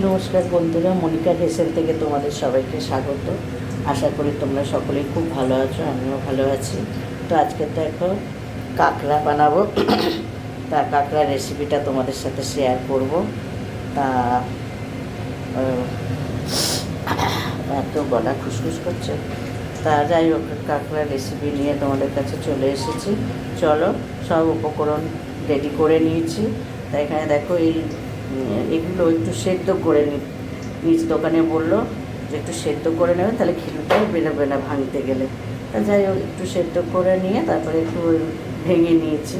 নমস্কার বন্ধুরা, মনিকা হেসেল থেকে তোমাদের সবাইকে স্বাগত। আশা করি তোমরা সকলেই খুব ভালো আছো, আমিও ভালো আছি। তো আজকে তো এখন কাঁকড়া বানাবো, তা কাঁকড়া রেসিপিটা তোমাদের সাথে শেয়ার করব। তা এত গলা খুসখুস করছে। তা যাই হোক, কাঁকড়া রেসিপি নিয়ে তোমাদের কাছে চলে এসেছি। চলো, সব উপকরণ রেডি করে নিয়েছি। তা এখানে দেখো, এগুলো একটু সেদ্ধ করে নিজ দোকানে বললো যে একটু সেদ্ধ করে নেবে, তাহলে খিলুটাই বেরোবে না ভাঙতে গেলে। তা যাই হোক, একটু সেদ্ধ করে নিয়ে তারপরে একটু ভেঙে নিয়েছি।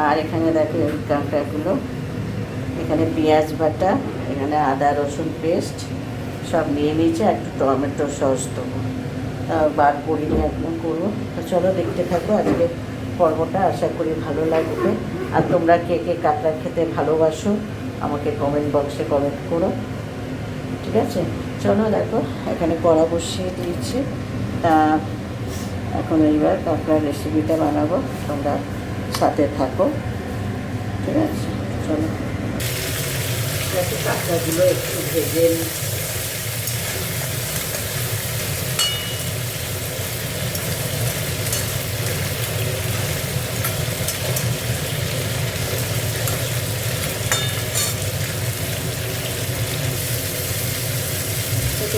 আর এখানে দেখো এই কাঁকড়াগুলো, এখানে পেঁয়াজ বাটা, এখানে আদা রসুন পেস্ট সব নিয়ে নিয়েছি, আর একটু টমেটো সস দেবো। বার করিনি, একদম করবো। তো চলো দেখতে থাকো আজকে পর্বটা, আশা করি ভালো লাগবে। আর তোমরা কে কে কাঁকড়া খেতে ভালোবাসো আমাকে কমেন্ট বক্সে কমেন্ট করো, ঠিক আছে? চলো দেখো, এখানে কড়া বসিয়ে দিয়েছি। তা এখন এইবার কাঁকড়ার রেসিপিটা বানাবো, তোমরা সাথে থাকো, ঠিক আছে? চলো দেখো, কাঁকড়াগুলো একটু ভেজে নিই।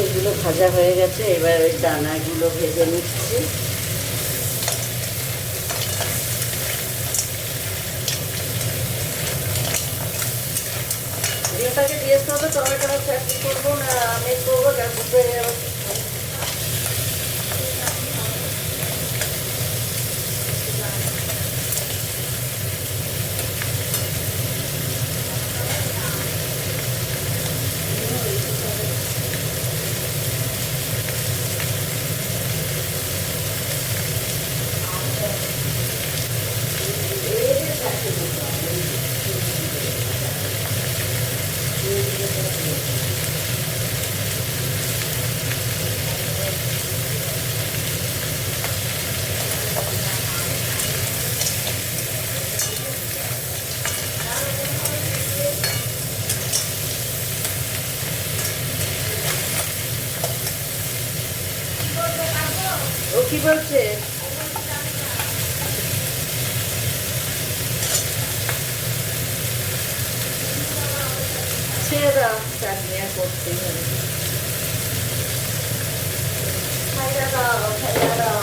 এগুলো ভাজা হয়ে গেছে, এবার ওই দানাগুলো ভেজে নিচ্ছি। ডিমটাকে দিয়ে হবে, টমেটোটা চাটনি করবো না আমি করবো, তারপরে ও কি বলছে? ছেড়ে দাও, চাটনি আর করতেই হবে।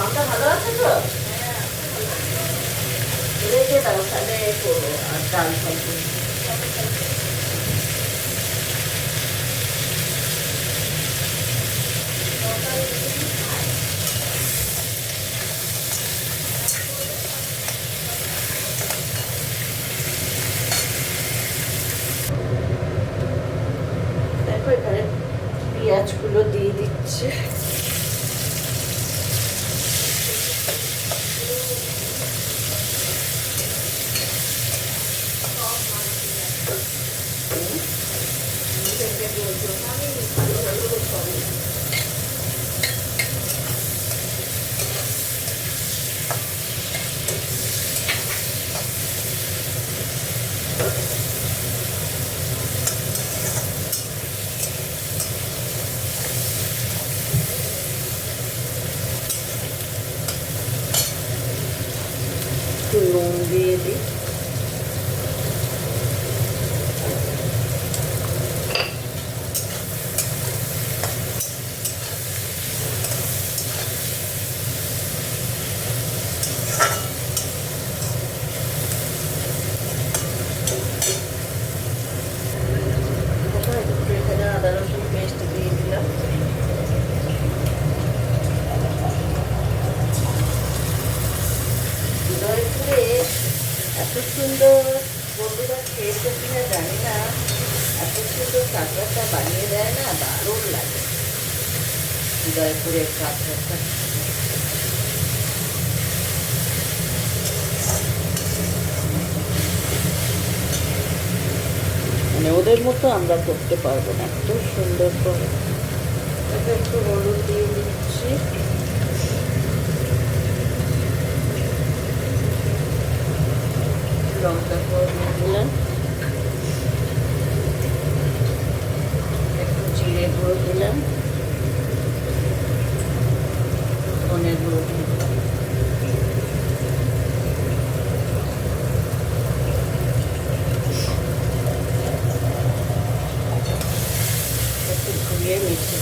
আমরা ভালো আছে তো, রেখে দাও, তাহলে করবো। আর ডাল খাবো। দেখো, এখানে পেঁয়াজগুলো দিয়ে দিচ্ছে। একটু নুন দিয়ে দিই। এখানে আদা রসুন পেস্ট দিয়ে দিলাম। জয়পুরে এত সুন্দর, বন্ধুরা খেয়েছে কিনা জানি না, এত সুন্দর কাঁকড়াটা বানিয়ে দেয় না, দারুণ লাগে জয়পুরের কাঁকড়াটা। মানে ওদের মতো আমরা করতে পারবো না, এত সুন্দর করে। একটু হলুদ দিয়ে দিচ্ছি, লঙ্কা দিয়ে দিলাম,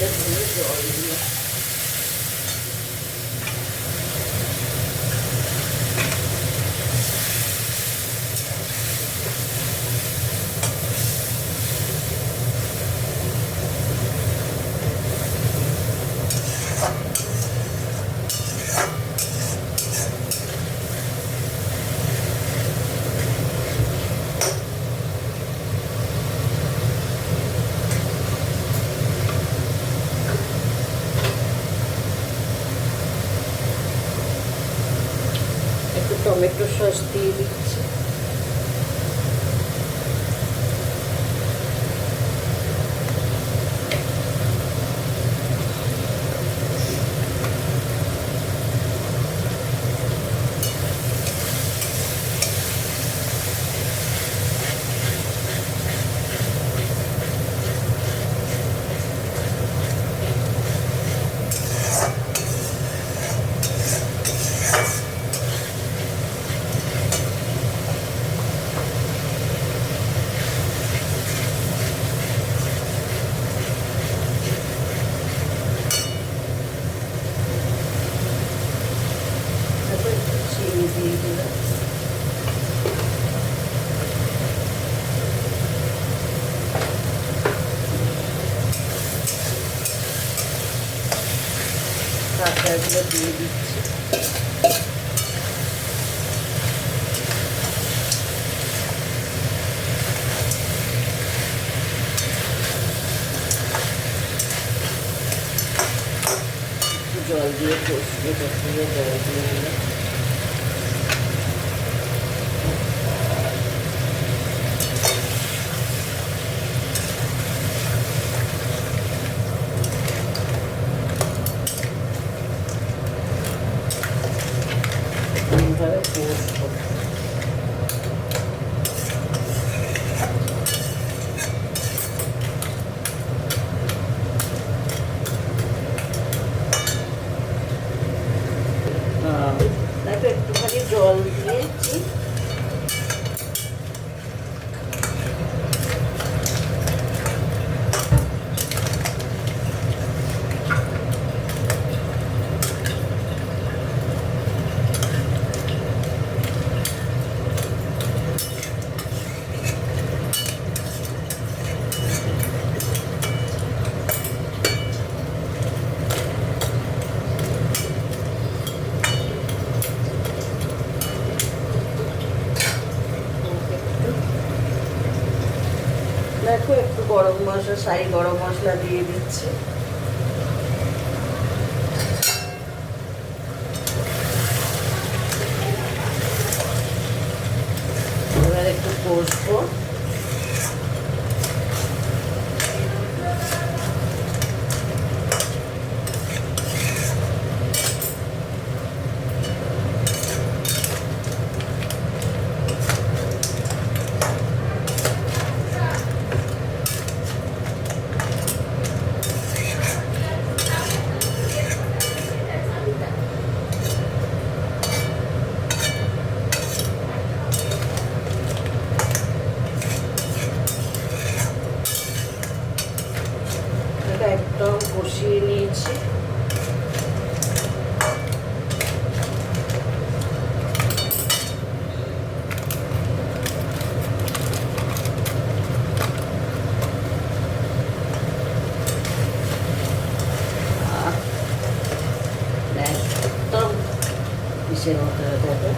এটা ধুয়ে জল দিলাম। একটু টমেটো সস দিয়ে দিচ্ছি। চিনি দিয়ে দিলাম। কাঁকড়াগুলো দিয়ে দিচ্ছি। জল দিয়ে কষিয়ে কষিয়ে জল দিয়ে দিলাম। এইভাবে কষবো। তারপর একটুখানি জল দিয়েছি। দেখো একটু গরম মশলা, শাহি গরম মশলা দিয়ে দিচ্ছি। এবার একটু কষবো। একদম কষিয়ে নিয়েছি। একদম ইসের মতো হয়ে যাবে।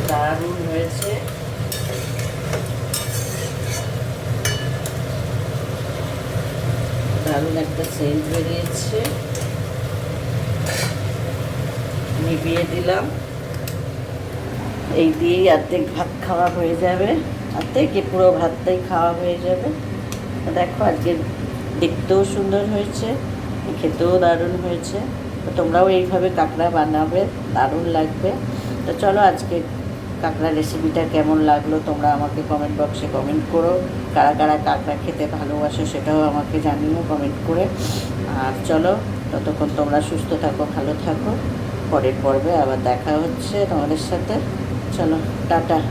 দারুণ হয়েছে। দারুণ একটা সেন্ট বেরিয়েছে। নিভিয়ে দিলাম। এই দিয়েই অর্ধেক ভাত খাওয়া হয়ে যাবে, অর্ধেক পুরো ভাতটাই খাওয়া হয়ে যাবে। দেখো আজকে দেখতেও সুন্দর হয়েছে, খেতেও দারুণ হয়েছে। তো তোমরাও এইভাবে কাঁকড়া বানাবে, দারুণ লাগবে। তো চলো আজকে কাঁকড়া রেসিপিটা কেমন লাগলো তোমরা আমাকে কমেন্ট বক্সে কমেন্ট করো। কারা কারা কাঁকড়া খেতে ভালোবাসো সেটাও আমাকে জানিও কমেন্ট করে। আর চলো, ততক্ষণ তোমরা সুস্থ থাকো, ভালো থাকো। পরের পর্বে আবার দেখা হচ্ছে তোমাদের সাথে। চলো, টাটা।